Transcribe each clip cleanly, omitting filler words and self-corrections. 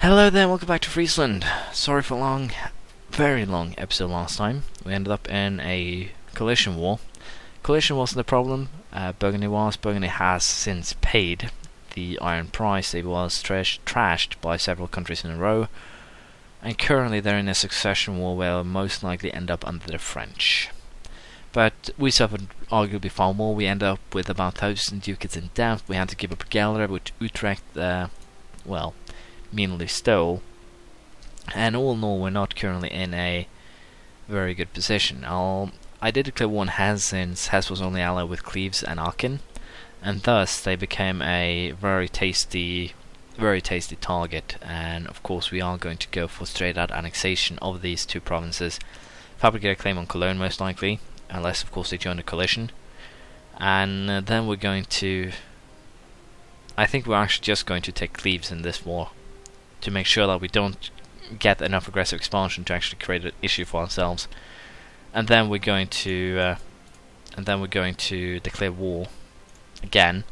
Hello there, welcome back to Friesland. Sorry for a very long episode last time. We ended up in a collision war. Collision wasn't the problem, Burgundy was. Burgundy has since paid the iron price. It was trashed by several countries in a row. And currently they're in a succession war where they'll most likely end up under the French. But we suffered arguably far more. We ended up with about 1,000 ducats in debt. We had to give up Galera, which Utrecht, meanly stole, and all in all we're not currently in a very good position. I did declare war on Hesse since Hesse was only allied with Cleves and Aachen, and thus they became a very tasty target, and of course we are going to go for straight out annexation of these two provinces, fabricate a claim on Cologne most likely, unless of course they join the coalition, and then we're going to, I think we're actually just going to take Cleves in this war, to make sure that we don't get enough aggressive expansion to actually create an issue for ourselves. And then we're going to declare war again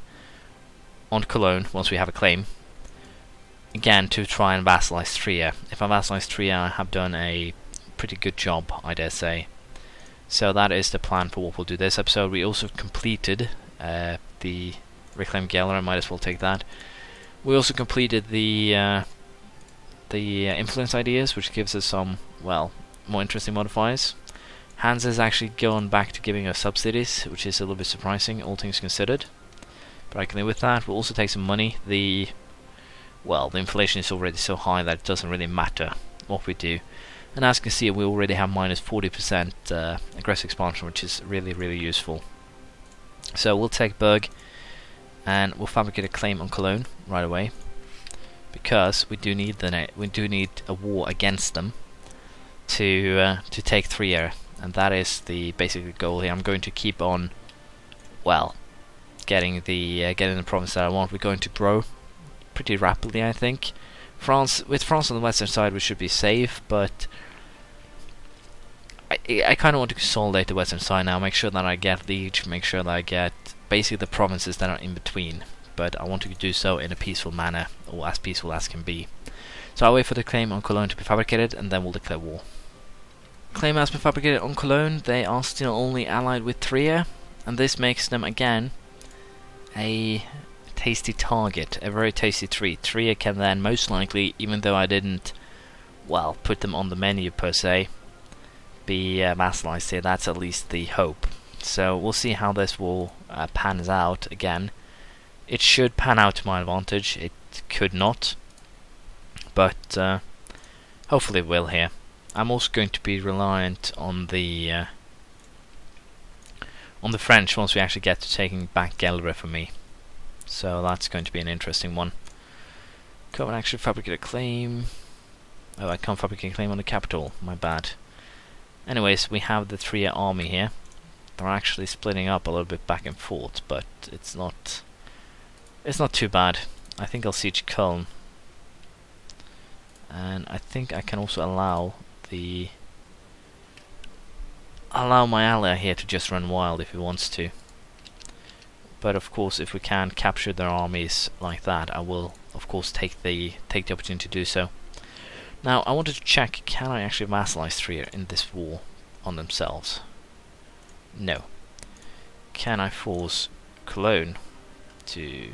on Cologne once we have a claim, again to try and vassalize Trier. If I vassalize Trier, I have done a pretty good job, I dare say. So that is the plan for what we'll do this episode. We also completed the reclaimed Geller. I might as well take that. We also completed the influence ideas, which gives us some, well, more interesting modifiers. Hansa is actually going back to giving us subsidies, which is a little bit surprising, all things considered. But I can live with that. We'll also take some money. The inflation is already so high that it doesn't really matter what we do. And as you can see, we already have minus 40% aggressive expansion, which is really, really useful. So we'll take Berg, and we'll fabricate a claim on Cologne right away, because we do need a war against them to take Trier, and that is the basic goal here. I'm going to keep on, getting the province that I want. We're going to grow pretty rapidly, I think. With France on the western side, we should be safe, but I kind of want to consolidate the western side now. Make sure that I get Liege, make sure that I get basically the provinces that are in between. But I want to do so in a peaceful manner, or as peaceful as can be. So I'll wait for the claim on Cologne to be fabricated, and then we'll declare war. Claim has been fabricated on Cologne. They are still only allied with Trier, and this makes them again a tasty target, a very tasty treat. Trier can then most likely, even though I didn't, put them on the menu per se, be vassalized here. That's at least the hope. So we'll see how this will pans out again. It should pan out to my advantage. It could not, but hopefully it will here. I'm also going to be reliant on the French once we actually get to taking back Gelre for me. So that's going to be an interesting one. Can't actually fabricate a claim. Oh, I can't fabricate a claim on the capital. My bad. Anyways, we have the Trier army here. They're actually splitting up a little bit back and forth, but it's not too bad. I think I'll siege Köln, and I think I can also allow my ally here to just run wild if he wants to. But of course, if we can capture their armies like that, I will of course take the opportunity to do so. Now I wanted to check, can I actually vassalize Trier in this war on themselves? No. Can I force Cologne to,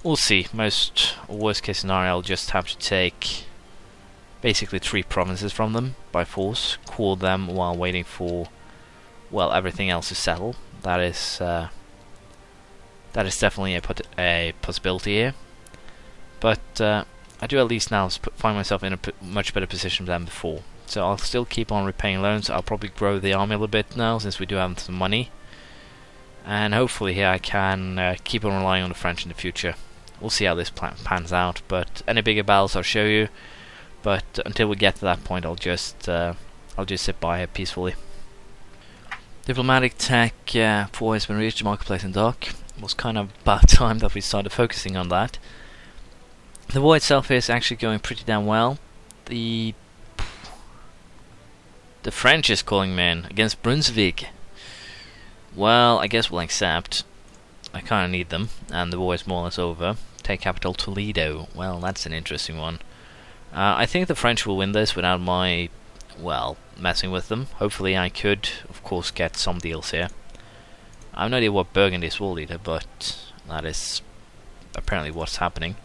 we'll see. Worst case scenario, I'll just have to take basically 3 provinces from them by force, core them while waiting for, everything else to settle. That is definitely a possibility here. But I do at least now find myself in a much better position than before. So I'll still keep on repaying loans. I'll probably grow the army a little bit now, since we do have some money. And hopefully here I can keep on relying on the French in the future. We'll see how this pans out, but any bigger battles I'll show you. But until we get to that point, I'll just sit by here peacefully. Diplomatic tech 4 has been reached, marketplace in dock. It was kind of about time that we started focusing on that. The war itself is actually going pretty damn well. The French is calling me in against Brunswick. Well, I guess we'll accept. I kind of need them, and the war is more or less over. take capital Toledo. Well, that's an interesting one. I think the French will win this without my, well, messing with them. Hopefully I could, of course, get some deals here. I have no idea what Burgundy is world leader, but that is apparently what's happening.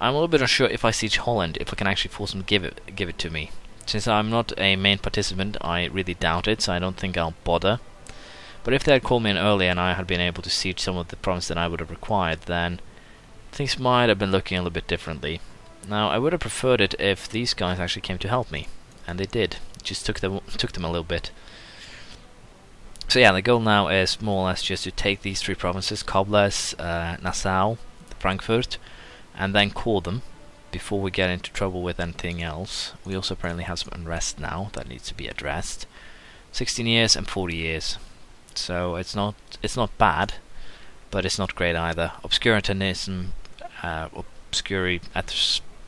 I'm a little bit unsure if I siege Holland, if I can actually force them to give it to me. Since I'm not a main participant, I really doubt it, so I don't think I'll bother. But if they had called me in earlier and I had been able to siege some of the provinces that I would have required, then things might have been looking a little bit differently. Now, I would have preferred it if these guys actually came to help me, and they did. It just took them a little bit. So yeah, the goal now is more or less just to take these 3 provinces, Koblenz, Nassau, Frankfurt, and then core them before we get into trouble with anything else. We also apparently have some unrest now that needs to be addressed. 16 years and 40 years. So it's not bad, but it's not great either. Obscurantism,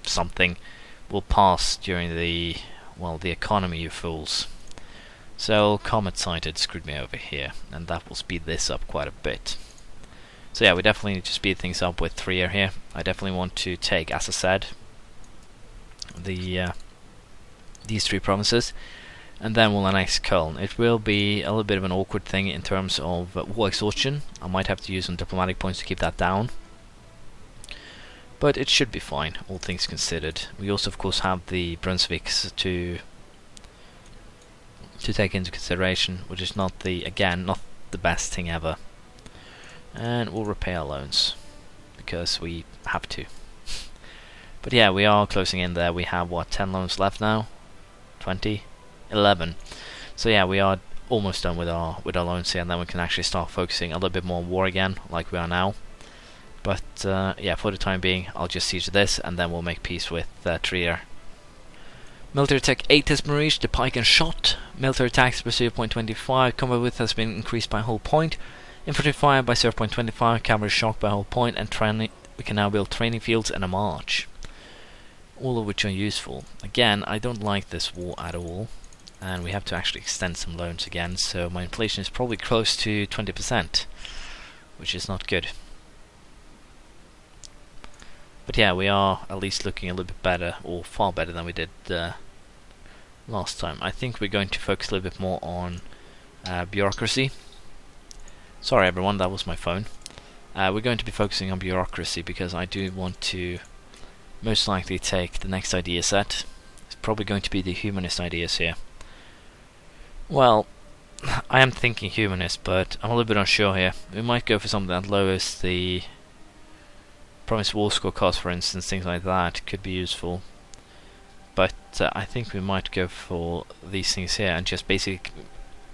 something will pass during the economy, you fools. So Comet sighted screwed me over here, and that will speed this up quite a bit. So yeah, we definitely need to speed things up with Trier here. I definitely want to take, as I said, these 3 provinces, and then we'll annex Köln. It will be a little bit of an awkward thing in terms of war exhaustion. I might have to use some diplomatic points to keep that down, but it should be fine, all things considered. We also, of course, have the Brunswicks to take into consideration, which is not the best thing ever. And we'll repay our loans because we have to. But yeah, we are closing in there. We have what, 10 loans left now? 20? 11. So yeah, we are almost done with our loans here, and then we can actually start focusing a little bit more on war again, like we are now. But yeah, for the time being, I'll just siege this, and then we'll make peace with Trier. Military attack 8 has been reached, the pike and shot. Military attacks per 0.25, combat width has been increased by a whole point. Infantry fire by 0.25, cavalry shock by a whole point, and training. We can now build training fields and a march. All of which are useful. Again, I don't like this war at all, and we have to actually extend some loans again, so my inflation is probably close to 20%, which is not good. But yeah, we are at least looking a little bit better, or far better than we did last time. I think we're going to focus a little bit more on bureaucracy. Sorry everyone, that was my phone. We're going to be focusing on bureaucracy because I do want to most likely take the next idea set. It's probably going to be the humanist ideas here. Well, I am thinking humanist, but I'm a little bit unsure here. We might go for something that lowers the province war score cost, for instance, things like that could be useful. But I think we might go for these things here and just basically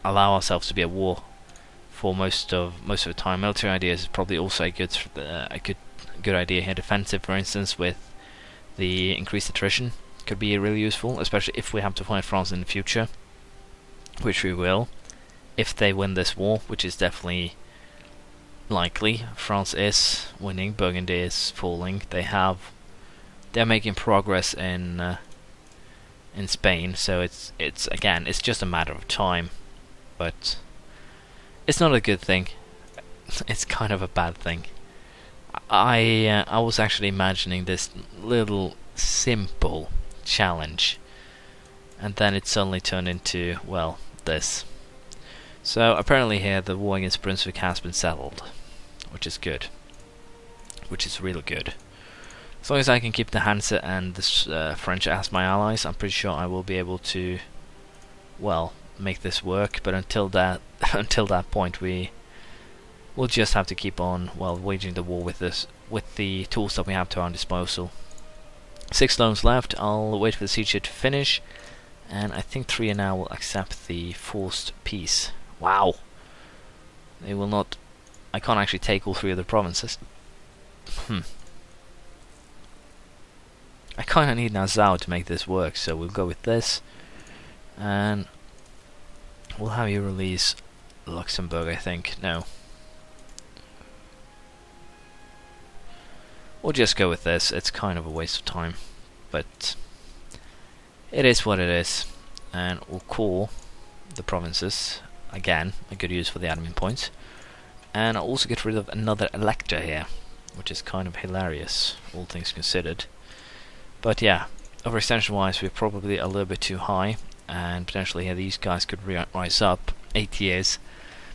allow ourselves to be at war for most of the time. Military ideas is probably also a good idea here. Defensive, for instance, with the increased attrition could be really useful, especially if we have to fight France in the future, which we will if they win this war, which is definitely likely. France is winning, Burgundy is falling. They're making progress in Spain, so it's just a matter of time. But it's not a good thing. It's kind of a bad thing. I was actually imagining this little simple challenge, and then it suddenly turned into, well, this. So apparently here the war against Brunswick has been settled, which is good. Which is really good. As long as I can keep the Hansa and the French as my allies, I'm pretty sure I will be able to, well, make this work. But until that point, we'll just have to keep on, well, waging the war with the tools that we have to our disposal. 6 loans left. I'll wait for the siege to finish, and I think Trier now will accept the forced peace. Wow! They will not. I can't actually take all 3 of the provinces. I kind of need Nassau to make this work, so we'll go with this, and we'll have you release Luxembourg, I think. No. We'll just go with this. It's kind of a waste of time, but it is what it is. And we'll call the provinces. Again, a good use for the admin points. And I'll also get rid of another elector here. which is kind of hilarious, all things considered. But yeah, overextension wise, we're probably a little bit too high, and potentially here these guys could rise up 8 years.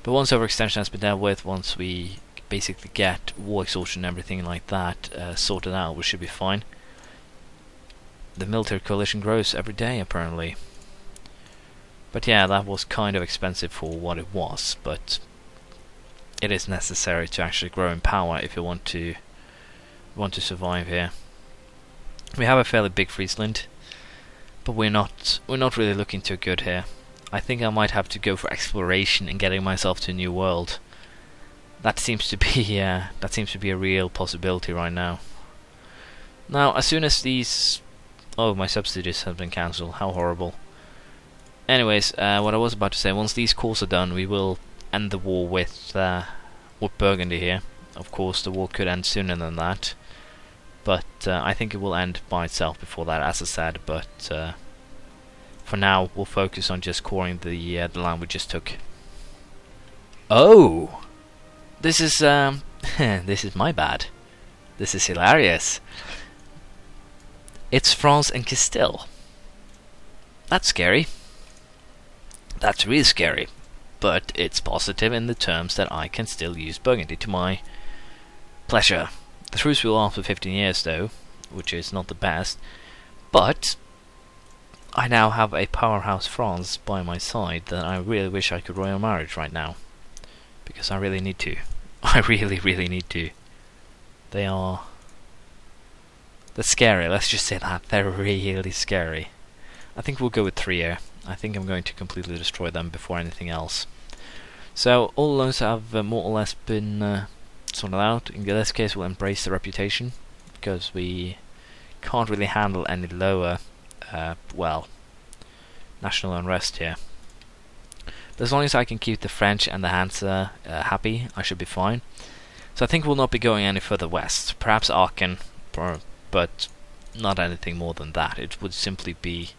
But once overextension has been dealt with, once we basically get war exhaustion and everything like that sorted out, we should be fine. The military coalition grows every day, apparently. But yeah, that was kind of expensive for what it was, but it is necessary to actually grow in power if you want to survive here. We have a fairly big Friesland, but we're not really looking too good here. I think I might have to go for exploration and getting myself to a new world. That seems to be a real possibility right now. Now, as soon as these my subsidies have been cancelled, how horrible. Anyways, what I was about to say, once these calls are done, we will end the war with Burgundy here. Of course, the war could end sooner than that, but I think it will end by itself before that, as I said. But for now, we'll focus on just coring the land we just took. Oh, this is this is my bad. This is hilarious. It's France and Castile. That's scary. That's really scary. But it's positive in the terms that I can still use Burgundy to my pleasure. The truce will last for 15 years though, which is not the best. But I now have a powerhouse France by my side that I really wish I could royal marriage right now. Because I really need to. I really need to. They're scary, let's just say that. They're really scary. I think we'll go with 3 here. I think I'm going to completely destroy them before anything else. So all loans have more or less been sorted out. In this case, we'll embrace the reputation, because we can't really handle any lower, national unrest here. But as long as I can keep the French and the Hansa happy, I should be fine. So I think we'll not be going any further west. Perhaps Aachen, but not anything more than that. It would simply be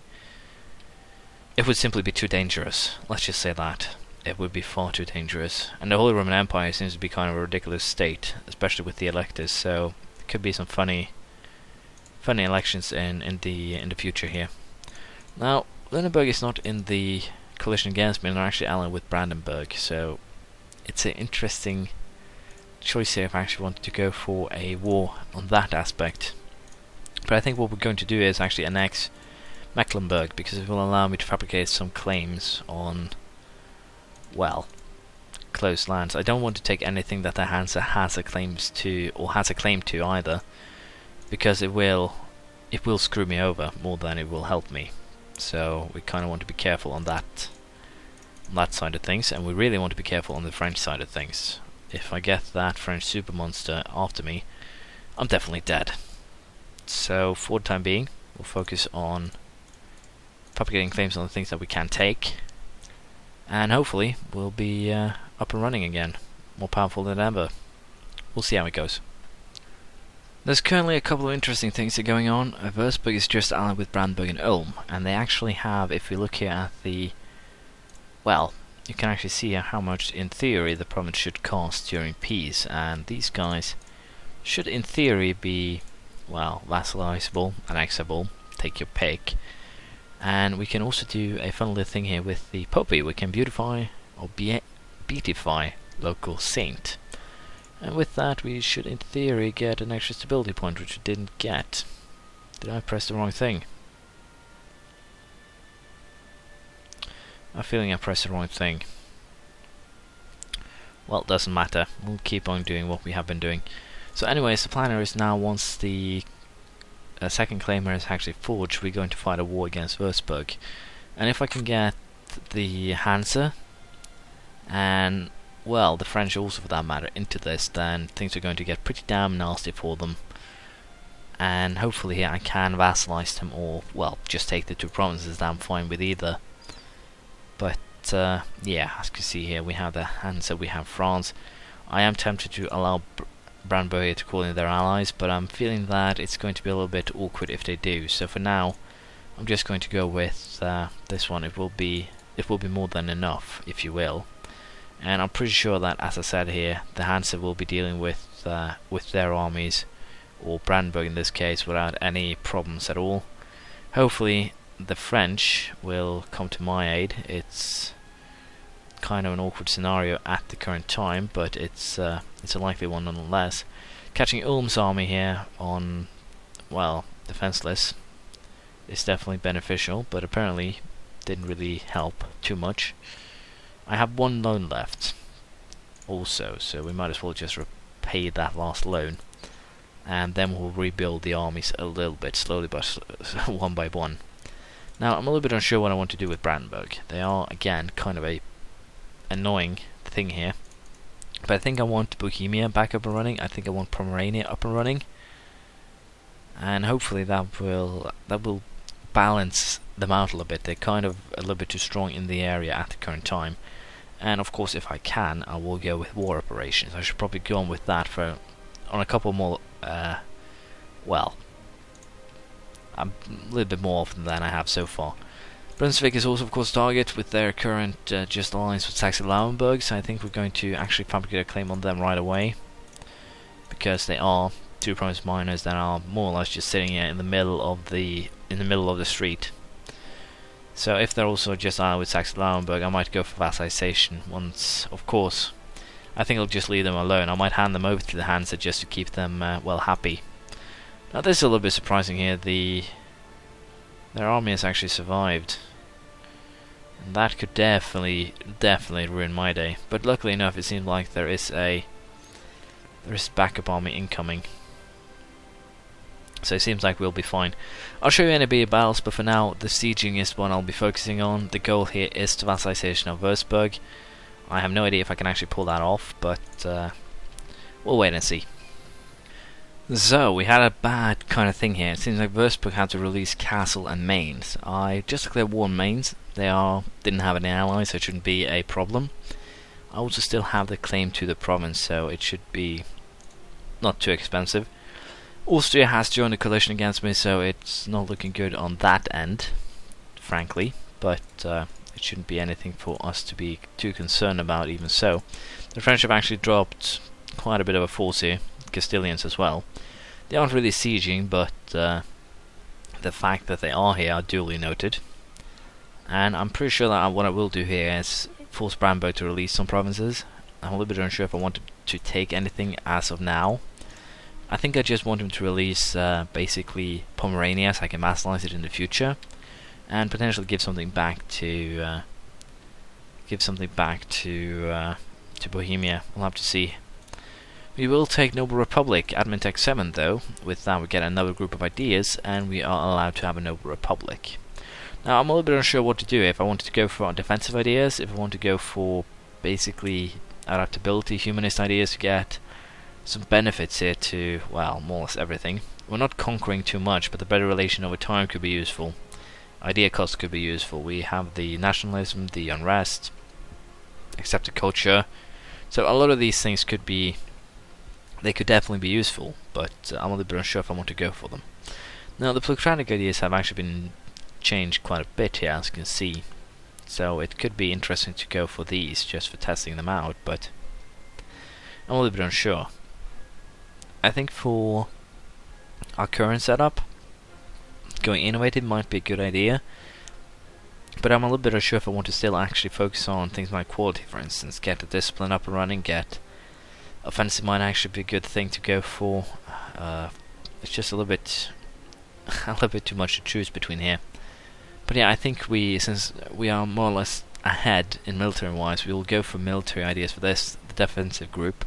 too dangerous. Let's just say that. It would be far too dangerous. And the Holy Roman Empire seems to be kind of a ridiculous state, especially with the electors, so it could be some funny elections in the future here. Now, Lunenburg is not in the coalition against me, and they're actually allied with Brandenburg, so it's an interesting choice here if I actually wanted to go for a war on that aspect. But I think what we're going to do is actually annex Mecklenburg, because it will allow me to fabricate some claims on, well, closed lands. I don't want to take anything that the Hansa has a claim to either, because it will screw me over more than it will help me. So we kind of want to be careful on that side of things, and we really want to be careful on the French side of things. If I get that French super monster after me, I'm definitely dead. So for the time being, we'll focus on propagating claims on the things that we can take, and hopefully we'll be up and running again, more powerful than ever. We'll see how it goes. There's currently a couple of interesting things that are going on. Würzburg is just allied with Brandenburg and Ulm, and they actually have, if we look here at the, well, you can actually see how much in theory the province should cost during peace, and these guys should in theory be, well, vassalizable, annexable, take your pick. And we can also do a fun little thing here with the Poppy. We can beautify or beatify local saint. And with that we should in theory get an extra stability point, which we didn't get. Did I press the wrong thing? I'm feeling I pressed the wrong thing. Well, it doesn't matter. We'll keep on doing what we have been doing. So anyways, the plan is now, once the second claimer is actually forged, we're going to fight a war against Würzburg. And if I can get the Hansa and, well, the French also for that matter into this, then things are going to get pretty damn nasty for them. And hopefully I can vassalize them, or, well, just take the two provinces. I'm fine with either. But yeah, as you can see here, we have the Hansa, we have France. I am tempted to allow Brandenburg to call in their allies, but I'm feeling that it's going to be a little bit awkward if they do. So for now, I'm just going to go with this one. It will be more than enough, if you will. And I'm pretty sure that, as I said here, the Hansa will be dealing with their armies, or Brandenburg in this case, without any problems at all. Hopefully the French will come to my aid. It's kind of an awkward scenario at the current time, but it's a likely one nonetheless. Catching Ulm's army here on, well, defenseless is definitely beneficial, but apparently didn't really help too much. I have one loan left also, so we might as well just repay that last loan, and then we'll rebuild the armies a little bit slowly, but one by one. Now I'm a little bit unsure what I want to do with Brandenburg. They are again kind of a annoying thing here, but I think I want Bohemia back up and running. I think I want Pomerania up and running, and hopefully that will balance them out a little bit. They're kind of a little bit too strong in the area at the current time. And of course, if I can, I will go with war operations. I should probably go on with that on a couple more, well, a little bit more often than I have so far. Brunswick is also of course target with their current just alliance with Saxe-Lauenburg, so I think we're going to actually fabricate a claim on them right away, because they are two province miners that are more or less just sitting here in the middle of the street. So if they're also just allied with Saxe-Lauenburg, I might go for vassalization once, of course. I think I'll just leave them alone. I might hand them over to the Hansa just to keep them, well, happy. Now this is a little bit surprising here. Their army has actually survived. And that could definitely ruin my day. But luckily enough, it seems like there is backup army incoming. So it seems like we'll be fine. I'll show you any battles, but for now, the sieging is what I'll be focusing on. The goal here is the vassalization of Würzburg. I have no idea if I can actually pull that off, but we'll wait and see. So, we had a bad kind of thing here. It seems like Würzburg had to release Kassel and Mainz. I just declared war on Mainz. They didn't have any allies, so it shouldn't be a problem. I also still have the claim to the province, so it should be not too expensive. Austria has joined a coalition against me, so it's not looking good on that end, frankly, but it shouldn't be anything for us to be too concerned about, even so. The French have actually dropped quite a bit of a force here, Castilians as well. They aren't really sieging, but the fact that they are here are duly noted. And I'm pretty sure that what I will do here is force Brandenburg to release some provinces. I'm a little bit unsure if I want to take anything as of now. I think I just want him to release basically Pomerania, so I can vassalize it in the future, and potentially give something back to Bohemia. We'll have to see. We will take Noble Republic, Admin Tech 7 though. With that we get another group of ideas, and we are allowed to have a Noble Republic. Now I'm a little bit unsure what to do, if I wanted to go for defensive ideas, if I want to go for basically adaptability, humanist ideas to get some benefits here to, well, more or less everything. We're not conquering too much, but the better relation over time could be useful. Idea cost could be useful. We have the nationalism, the unrest, accepted culture. So a lot of these things could definitely be useful, but I'm a little bit unsure if I want to go for them. Now the plutocratic ideas have actually been changed quite a bit here, as you can see. So it could be interesting to go for these, just for testing them out, but I'm a little bit unsure. I think for our current setup, going innovative might be a good idea, but I'm a little bit unsure if I want to still actually focus on things like quality, for instance. Get the discipline up and running, get offensive might actually be a good thing to go for. It's just a little bit too much to choose between here. But yeah, I think since we are more or less ahead in military-wise, we will go for military ideas for this. The defensive group,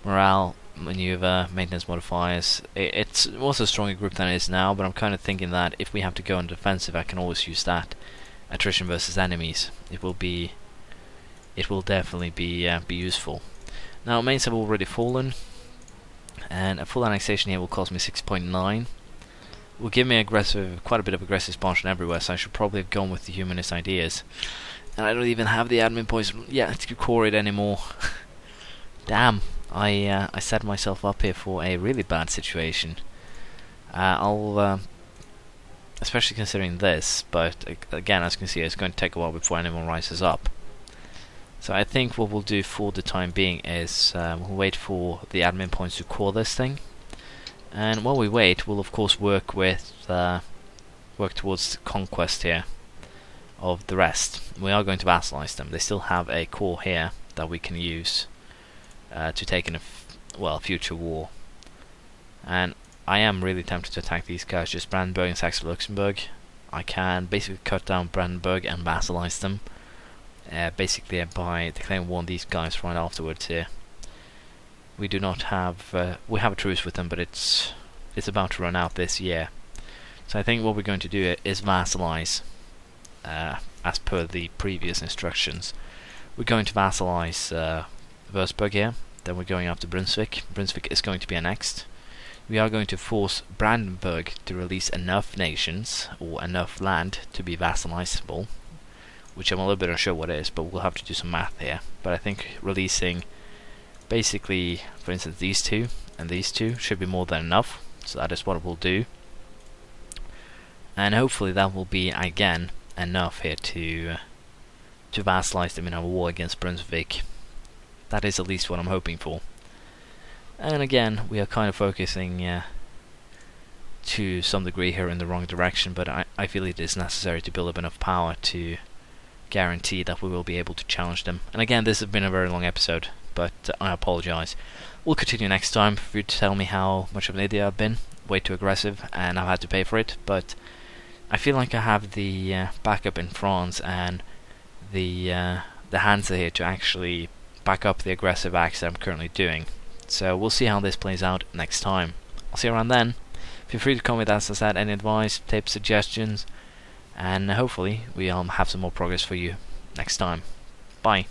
morale, maneuver, maintenance modifiers. It's also a stronger group than it is now, but I'm kind of thinking that if we have to go on defensive, I can always use that. Attrition versus enemies. It will definitely be useful. Now, Mainz have already fallen, and a full annexation here will cost me 6.9. Will give me quite a bit of aggressive expansion everywhere, so I should probably have gone with the humanist ideas. And I don't even have the admin points yet to core it anymore. Damn, I set myself up here for a really bad situation. Especially considering this, but again, as you can see, it's going to take a while before anyone rises up. So I think what we'll do for the time being is we'll wait for the admin points to core this thing, and while we wait, we'll of course work towards conquest here of the rest. We are going to vassalize them. They still have a core here that we can use to take in a future war. And I am really tempted to attack these guys, just Brandenburg and Saxe-Luxembourg. I can basically cut down Brandenburg and vassalize them, basically by declaring war on these guys right afterwards here. We do not have, we have a truce with them, but it's about to run out this year. So I think what we're going to do is vassalize, as per the previous instructions. We're going to vassalize Würzburg here, then we're going after Brunswick. Brunswick is going to be annexed. We are going to force Brandenburg to release enough nations, or enough land, to be vassalizable, which I'm a little bit unsure what it is, but we'll have to do some math here. But I think releasing, basically, for instance, these two and these two should be more than enough, so that is what we'll do. And hopefully that will be, again, enough here to vassalize them in our war against Brunswick. That is at least what I'm hoping for. And again, we are kind of focusing to some degree here in the wrong direction, but I feel it is necessary to build up enough power to guarantee that we will be able to challenge them. And again, this has been a very long episode, but I apologize. We'll continue next time for you to tell me how much of an idiot I've been, way too aggressive, and I've had to pay for it, but I feel like I have the backup in France and the Hansa here to actually back up the aggressive acts that I'm currently doing. So we'll see how this plays out next time. I'll see you around then. Feel free to comment, as I said, any advice, tips, suggestions, and hopefully we have some more progress for you next time. Bye.